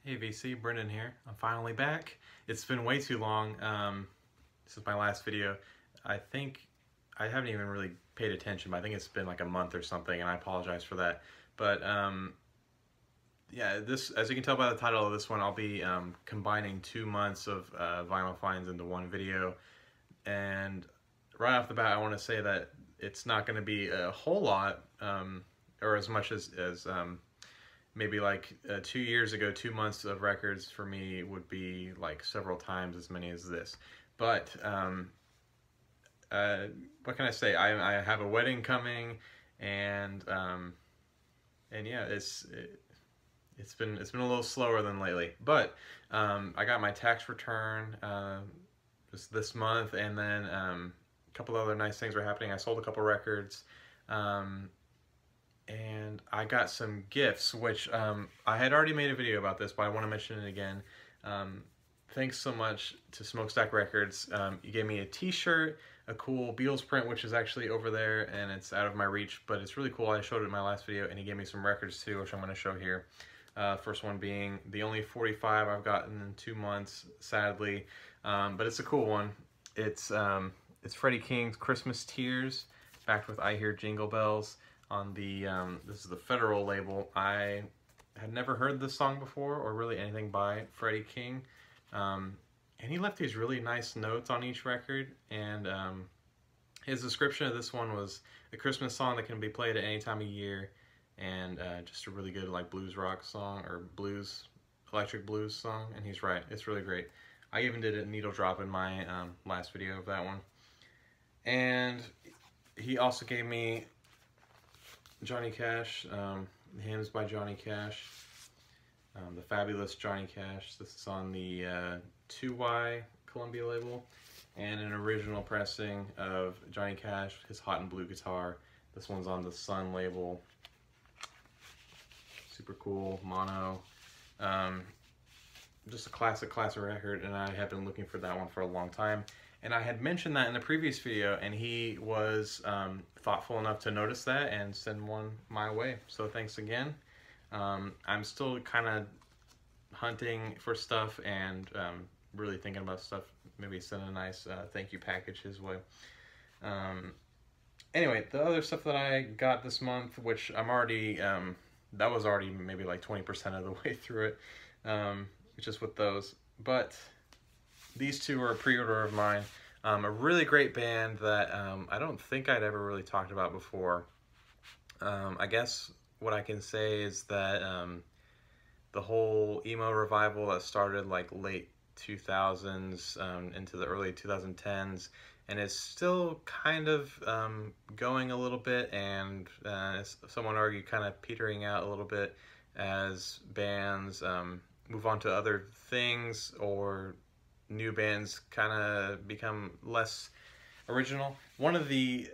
Hey VC, Brendan here. I'm finally back. It's been way too long since my last video. I think I haven't even really paid attention, but I think it's been like a month or something, and I apologize for that. But yeah, this, as you can tell by the title of this one, I'll be combining 2 months of vinyl finds into one video. And right off the bat, I want to say that it's not going to be a whole lot, or as much as maybe like 2 years ago, 2 months of records for me would be like several times as many as this. But what can I say? I have a wedding coming, and yeah, it's been a little slower than lately. But I got my tax return just this month, and then a couple other nice things were happening. I sold a couple records. And I got some gifts, which I had already made a video about this, but I want to mention it again. Thanks so much to Smokestack Records. You gave me a t-shirt, a cool Beatles print, which is actually over there, and it's out of my reach, but it's really cool. I showed it in my last video, and he gave me some records too, which I'm going to show here. First one being the only 45 I've gotten in 2 months, sadly, but it's a cool one. It's Freddie King's Christmas Tears, backed with I Hear Jingle Bells. On the this is the Federal label. I had never heard this song before, or really anything by Freddie King, and he left these really nice notes on each record. And his description of this one was a Christmas song that can be played at any time of year, and just a really good like blues rock song, or blues, electric blues song. And he's right, it's really great. I even did a needle drop in my last video of that one. And he also gave me Johnny Cash, Hymns by Johnny Cash, the fabulous Johnny Cash. This is on the 2Y Columbia label, and an original pressing of Johnny Cash, his Hot and Blue guitar. This one's on the Sun label. Super cool, mono. Just a classic record, and I have been looking for that one for a long time. And I had mentioned that in the previous video, and he was thoughtful enough to notice that and send one my way. So thanks again. I'm still kind of hunting for stuff, and really thinking about stuff. Maybe send a nice thank you package his way. Anyway, the other stuff that I got this month, which I'm already, that was already maybe like 20% of the way through it, just with those. But these two are a pre-order of mine. A really great band that I don't think I'd ever really talked about before. I guess what I can say is that the whole emo revival that started like late 2000s into the early 2010s, and is still kind of going a little bit, and someone argued kind of petering out a little bit as bands move on to other things, or new bands kind of become less original. One of the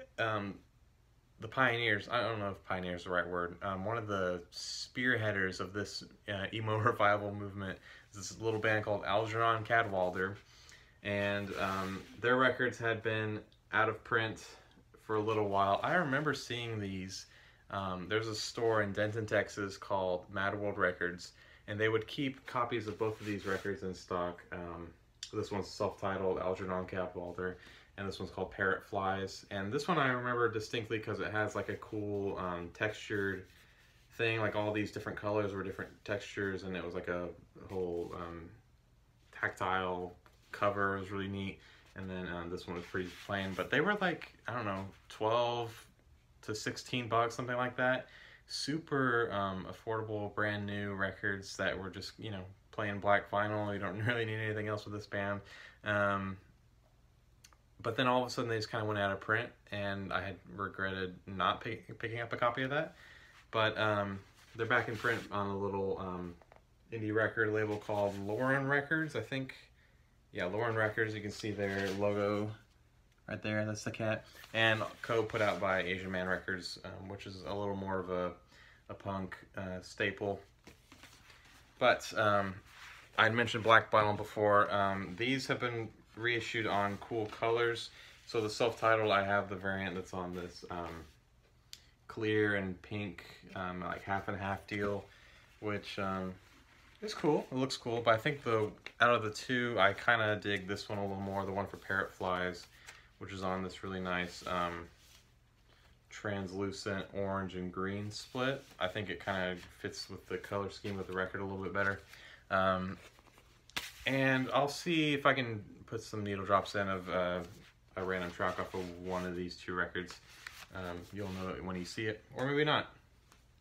pioneers, I don't know if pioneer is the right word, one of the spearheaders of this emo revival movement is this little band called Algernon Cadwallader, and their records had been out of print for a little while. I remember seeing these. There's a store in Denton, Texas called Mad World Records, and they would keep copies of both of these records in stock. This one's self-titled Algernon Cadwallader, and this one's called Parrot Flies. And this one I remember distinctly because it has like a cool textured thing, like all these different colors were different textures, and it was like a whole tactile cover. It was really neat. And then this one was pretty plain, but they were like, I don't know, 12 to 16 bucks, something like that. Super affordable, brand new records that were just, you know, playing black vinyl. You don't really need anything else with this band. But then all of a sudden they just kind of went out of print, and I had regretted not picking up a copy of that. But they're back in print on a little indie record label called Lauren Records, I think. Yeah, Lauren Records. You can see their logo right there. That's the cat. And put out by Asian Man Records, which is a little more of a punk staple. But I'd mentioned black vinyl before. These have been reissued on cool colors. So the self-titled, I have the variant that's on this clear and pink, like half and half deal, which It's cool. It looks cool, but I think out of the two, I kind of dig this one a little more. The one for Parrot Flies, which is on this really nice translucent orange and green split. I think it kind of fits with the color scheme of the record a little bit better. And I'll see if I can put some needle drops in of a random track off of one of these two records. You'll know it when you see it, or maybe not.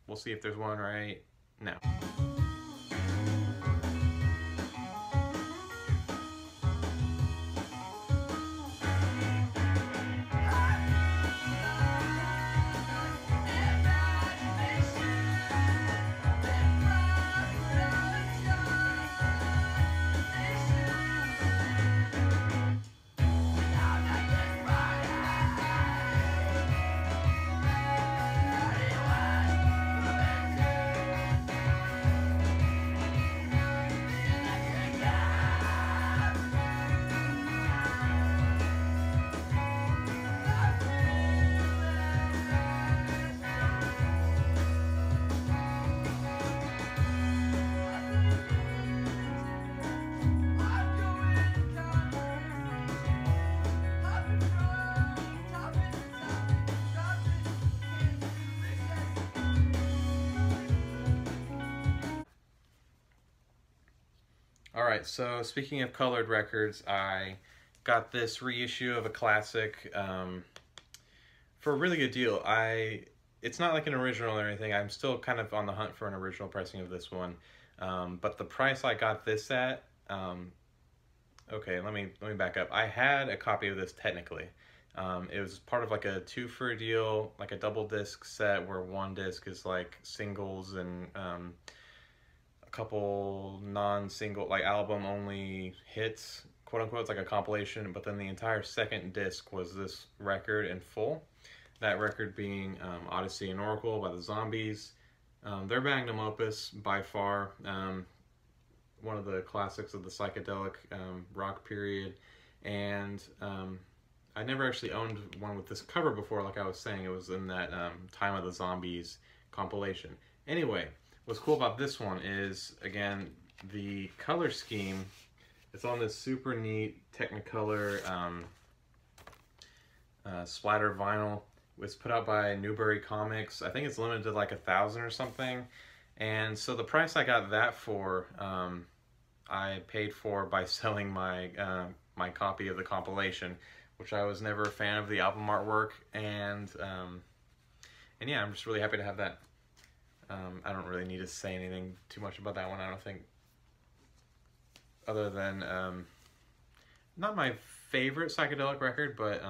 We'll see if there's one right now. Alright, so speaking of colored records, I got this reissue of a classic for a really good deal. It's not like an original or anything. I'm still kind of on the hunt for an original pricing of this one. But the price I got this at, okay, let me back up. I had a copy of this technically. It was part of like a 2 for a deal, like a double disc set where one disc is like singles and a couple non-single, like album only hits, quote unquote. It's like a compilation, but then the entire second disc was this record in full. That record being Odyssey and Oracle by the Zombies. Their magnum opus by far, one of the classics of the psychedelic rock period. And I never actually owned one with this cover before, like I was saying. It was in that Time of the Zombies compilation. Anyway, what's cool about this one is, again, the color scheme. It's on this super neat Technicolor splatter vinyl. It's put out by Newbury Comics. I think it's limited to like 1,000 or something. And so the price I got that for, I paid for by selling my my copy of the compilation, which I was never a fan of the album artwork. And yeah, I'm just really happy to have that. I don't really need to say anything too much about that one, I don't think. Other than, not my favorite psychedelic record, but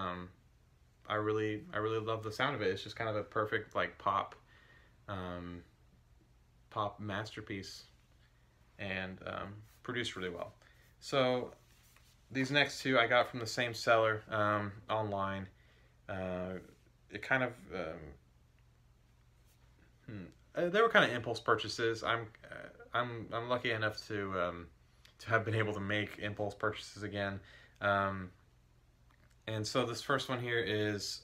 I really love the sound of it. It's just kind of a perfect like pop masterpiece, and produced really well. So these next two I got from the same seller online. It kind of they were kind of impulse purchases. I'm lucky enough to have been able to make impulse purchases again. And so this first one here is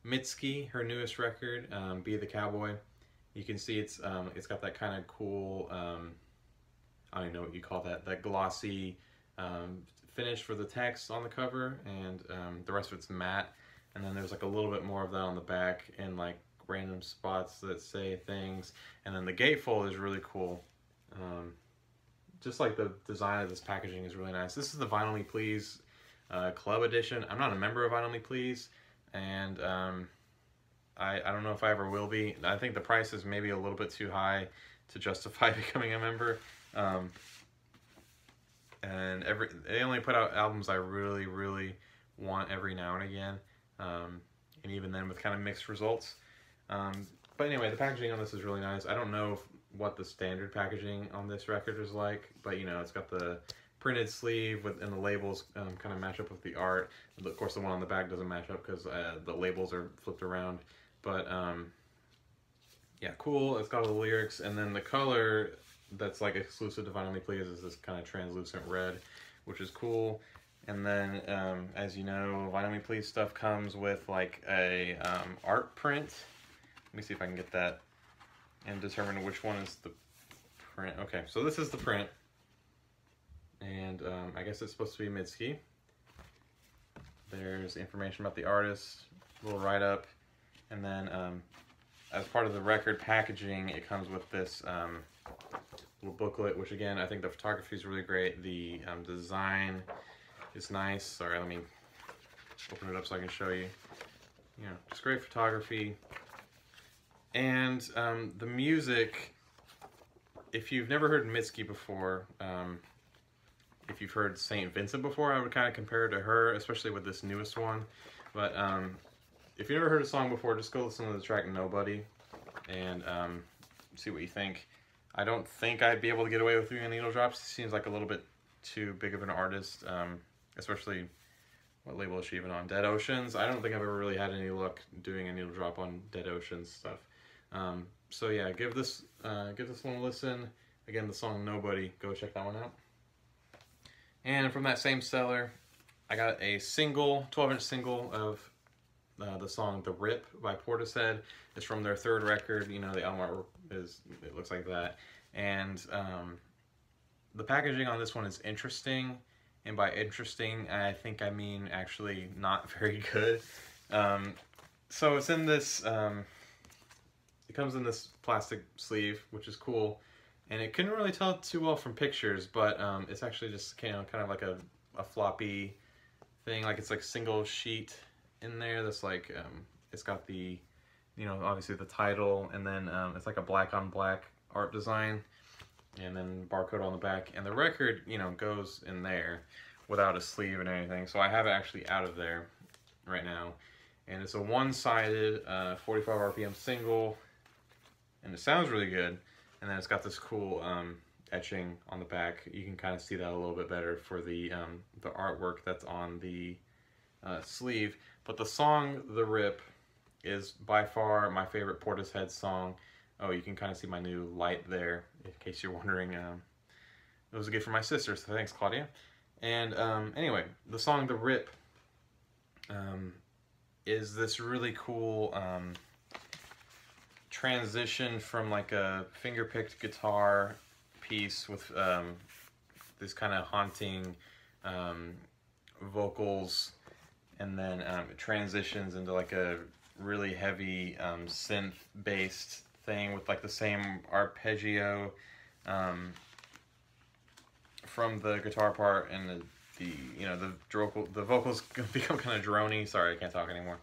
Mitski, her newest record, Be the Cowboy. You can see it's got that kind of cool, I don't even know what you call that glossy finish for the text on the cover, and the rest of it's matte. And then there's like a little bit more of that on the back in like random spots that say things. And then the gatefold is really cool. Just like the design of this packaging is really nice. This is the Vinyl Me Please Club Edition. I'm not a member of Vinyl Me Please, and I don't know if I ever will be. I think the price is maybe a little bit too high to justify becoming a member. And they only put out albums I really want every now and again, and even then with kind of mixed results. But anyway, the packaging on this is really nice. I don't know what the standard packaging on this record is like, but you know, it's got the printed sleeve and the labels kind of match up with the art. Of course, the one on the back doesn't match up because the labels are flipped around. But yeah, cool. It's got all the lyrics, and then the color that's like exclusive to Vinyl Me Please is this kind of translucent red, which is cool. And then, as you know, Vinyl Me Please stuff comes with like a art print. Let me see if I can get that and determine which one is the print. Okay, so this is the print. And I guess it's supposed to be Mitski. There's information about the artist, a little write-up, and then as part of the record packaging, it comes with this little booklet, which again, I think the photography is really great. The design is nice. Sorry, let me open it up so I can show you. You know, just great photography. And the music, if you've never heard Mitski before, if you've heard St. Vincent before, I would kind of compare it to her, especially with this newest one. But if you've never heard a song before, just go listen to the track Nobody and see what you think. I don't think I'd be able to get away with doing a needle drop. She seems like a little bit too big of an artist, especially, what label is she even on? Dead Oceans. I don't think I've ever really had any luck doing a needle drop on Dead Oceans stuff. So yeah, give this one a listen. Again, the song Nobody, go check that one out. And from that same seller, I got a single, 12-inch single of the song The Rip by Portishead. It's from their third record. You know, the album art it looks like that. And the packaging on this one is interesting. And by interesting, I think I mean actually not very good. So it's in this, it comes in this plastic sleeve, which is cool. And it couldn't really tell too well from pictures, but it's actually just kind of like a floppy thing. Like it's like single sheet in there that's like, it's got the, you know, obviously the title, and then it's like a black on black art design, and then barcode on the back. And the record, you know, goes in there without a sleeve and anything. So I have it actually out of there right now. And it's a one-sided 45 RPM single, and it sounds really good. And then it's got this cool etching on the back. You can kind of see that a little bit better for the artwork that's on the sleeve. But the song The Rip is by far my favorite Portishead song. Oh, you can kind of see my new light there, in case you're wondering. It was a gift from my sister, so thanks, Claudia. And anyway, the song The Rip is this really cool transition from like a finger-picked guitar piece with this kind of haunting vocals, and then it transitions into like a really heavy synth-based thing with like the same arpeggio from the guitar part, and the you know the vocals become kind of drony. Sorry, I can't talk anymore.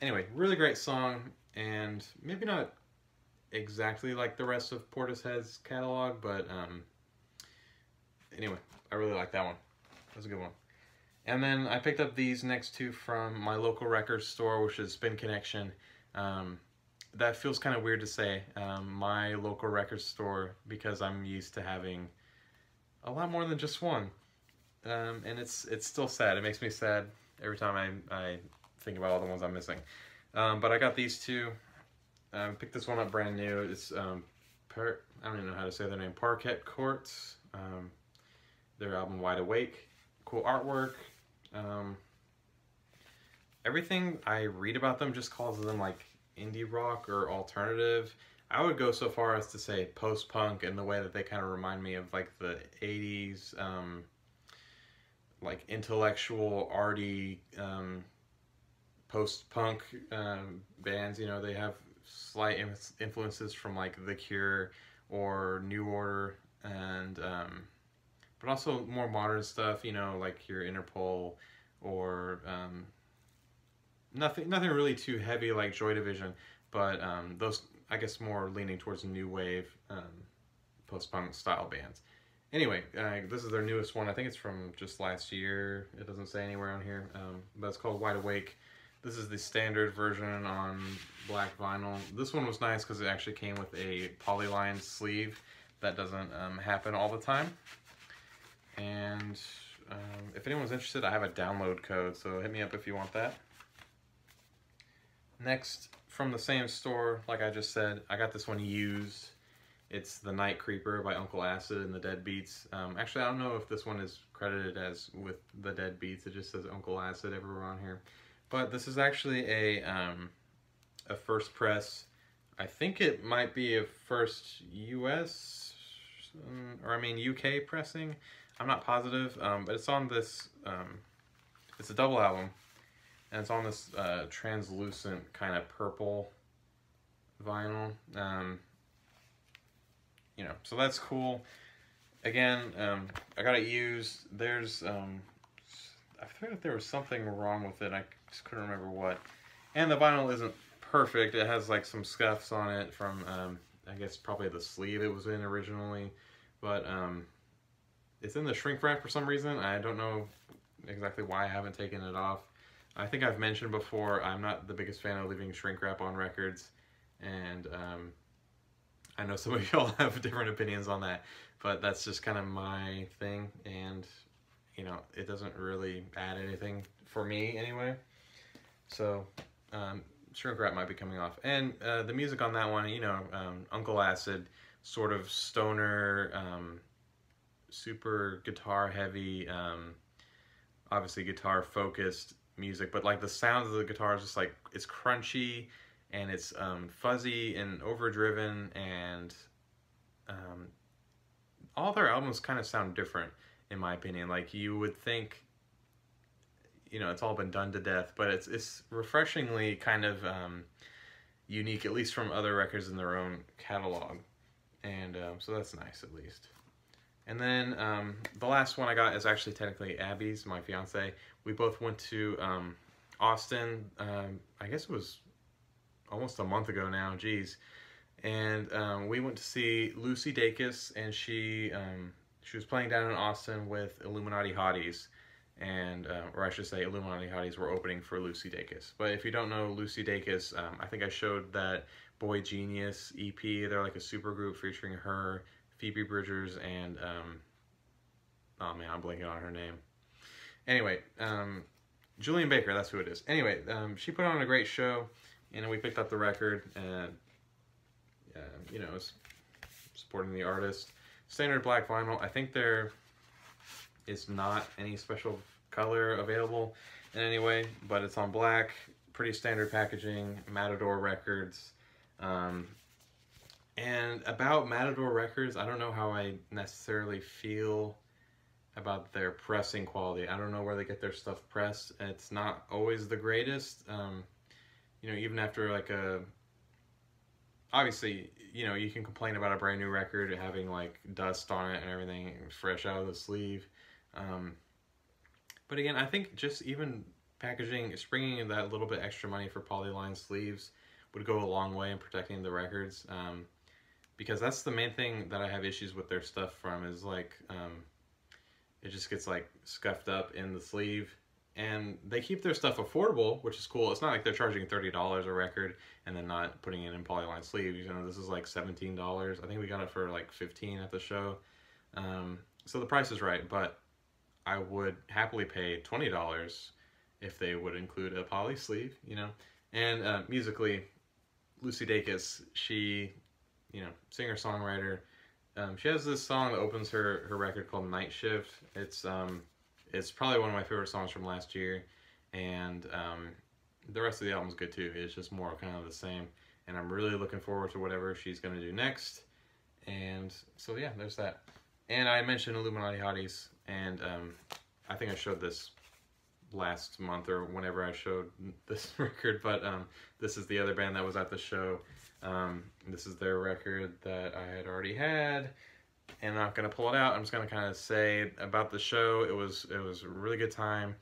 Anyway, really great song. And maybe not exactly like the rest of Portishead's catalog, but anyway, I really like that one. That was a good one. And then I picked up these next two from my local record store, which is Spin Connection. That feels kind of weird to say, my local record store, because I'm used to having a lot more than just one. And it's still sad. It makes me sad every time I think about all the ones I'm missing. But I got these two. Picked this one up brand new. It's I don't even know how to say their name. Parquet Courts. Their album Wide Awake. Cool artwork. Everything I read about them just calls them like indie rock or alternative. I would go so far as to say post-punk, in the way that they kind of remind me of like the 80s, like intellectual, arty, post-punk bands. You know, they have slight influences from like The Cure or New Order, and but also more modern stuff, you know, like your Interpol, or nothing really too heavy like Joy Division, but those, I guess, more leaning towards new wave post-punk style bands. Anyway, this is their newest one. I think it's from just last year. It doesn't say anywhere on here, but it's called Wide Awake. This is the standard version on black vinyl. This one was nice because it actually came with a polyline sleeve. That doesn't happen all the time. And if anyone's interested, I have a download code, so hit me up if you want that. Next, from the same store, like I just said, I got this one used. It's The Night Creeper by Uncle Acid and the Deadbeats. Actually, I don't know if this one is credited as with the Deadbeats. It just says Uncle Acid everywhere on here. But this is actually a first press. I think it might be a first U.S. or I mean UK pressing. I'm not positive, but it's on this, it's a double album, and it's on this translucent kind of purple vinyl. You know, so that's cool. Again, I got it used. There's, I forgot if there was something wrong with it. I just couldn't remember what. And the vinyl isn't perfect. It has like some scuffs on it from, I guess probably the sleeve it was in originally. But it's in the shrink wrap for some reason. I don't know exactly why I haven't taken it off. I think I've mentioned before, I'm not the biggest fan of leaving shrink wrap on records. And I know some of y'all have different opinions on that. But that's just kind of my thing. And, you know, it doesn't really add anything for me anyway. So, shrink wrap might be coming off. And the music on that one, you know, Uncle Acid, sort of stoner, super guitar heavy, obviously guitar focused music, but like the sounds of the guitar is just like, it's crunchy and it's fuzzy and overdriven, and all their albums kind of sound different in my opinion. Like you would think, you know, it's all been done to death, but it's refreshingly kind of unique, at least from other records in their own catalog. And so that's nice, at least. And then the last one I got is actually technically Abby's, my fiance. We both went to Austin, I guess it was almost a month ago now, geez. And we went to see Lucy Dacus, and she was playing down in Austin with Illuminati Hotties. And, or I should say, Illuminati Hotties were opening for Lucy Dacus. But if you don't know Lucy Dacus, I think I showed that Boy Genius EP. They're like a super group featuring her, Phoebe Bridgers, and, oh man, I'm blanking on her name. Anyway, Julian Baker, that's who it is. Anyway, she put on a great show, and we picked up the record, and, you know, supporting the artist. Standard black vinyl. I think there is not any special color available in any way, but it's on black, pretty standard packaging, Matador Records. And about Matador Records, I don't know how I necessarily feel about their pressing quality. I don't know where they get their stuff pressed. It's not always the greatest. You know, even after like obviously, you know, you can complain about a brand new record having like dust on it and everything fresh out of the sleeve. But again, I think just even packaging, springing that little bit extra money for polyline sleeves would go a long way in protecting the records. Because that's the main thing that I have issues with their stuff from, is like, it just gets like scuffed up in the sleeve. And they keep their stuff affordable, which is cool. It's not like they're charging $30 a record and then not putting it in polyline sleeves. You know, this is like $17. I think we got it for like $15 at the show. So the price is right, but I would happily pay $20 if they would include a poly sleeve, you know. And musically, Lucy Dacus, she, you know, singer-songwriter. She has this song that opens her record called Night Shift. It's probably one of my favorite songs from last year, and the rest of the album's good too. It's just more kind of the same, and I'm really looking forward to whatever she's going to do next. And so yeah, there's that. And I mentioned Illuminati Hotties, and I think I showed this last month or whenever I showed this record, but this is the other band that was at the show. This is their record that I had already had, and I'm not going to pull it out. I'm just going to kind of say about the show. It was a really good time.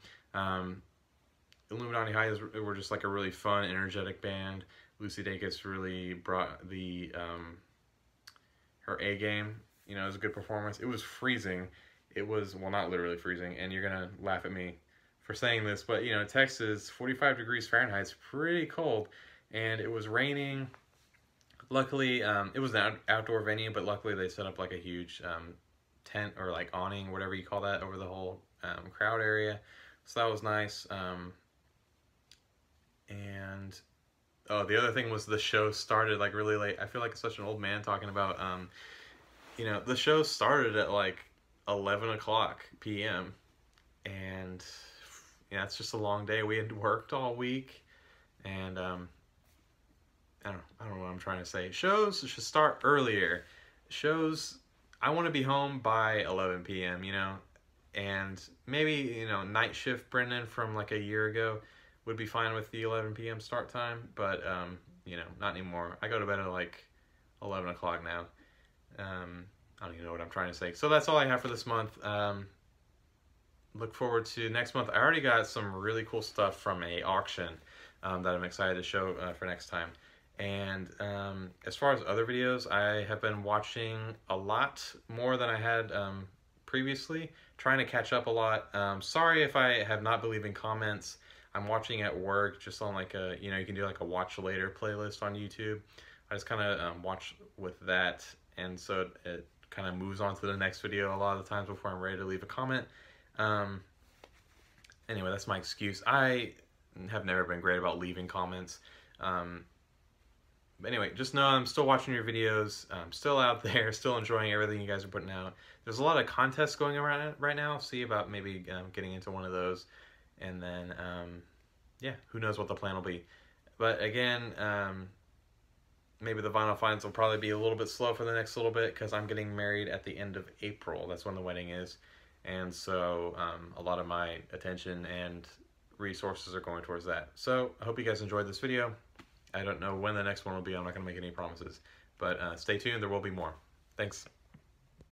Illuminati Hotties were just like a really fun, energetic band. Lucy Dacus really brought the her A game. You know, it was a good performance. It was freezing. It was, well, not literally freezing, and you're going to laugh at me for saying this, but, you know, Texas, 45 degrees Fahrenheit is pretty cold, and it was raining. Luckily, it was an outdoor venue, but luckily they set up like a huge tent or like awning, whatever you call that, over the whole crowd area. So that was nice. And oh, the other thing was the show started like really late. I feel like such an old man talking about, you know, the show started at like 11 o'clock p.m. And yeah, it's just a long day. We had worked all week, and I don't know what I'm trying to say. Shows should start earlier. Shows, I want to be home by 11 p.m., you know, and maybe, you know, night shift Brendan from like a year ago would be fine with the 11 p.m. start time, but, you know, not anymore. I go to bed at like 11 o'clock now. I don't even know what I'm trying to say. So that's all I have for this month. Look forward to next month. I already got some really cool stuff from a auction that I'm excited to show for next time. And as far as other videos, I have been watching a lot more than I had previously, trying to catch up a lot. Sorry if I have not been leaving comments. I'm watching at work, just on like a, you know, you can do like a watch later playlist on YouTube. I just kind of watch with that, and so it kind of moves on to the next video a lot of the times before I'm ready to leave a comment. Anyway, that's my excuse. I have never been great about leaving comments. But anyway, just know I'm still watching your videos. I'm still out there, still enjoying everything you guys are putting out. There's a lot of contests going around right now. See about maybe getting into one of those. And then, yeah, who knows what the plan will be. But again, maybe the vinyl finds will probably be a little bit slow for the next little bit because I'm getting married at the end of April. That's when the wedding is. And so a lot of my attention and resources are going towards that. So I hope you guys enjoyed this video. I don't know when the next one will be. I'm not going to make any promises. But stay tuned. There will be more. Thanks.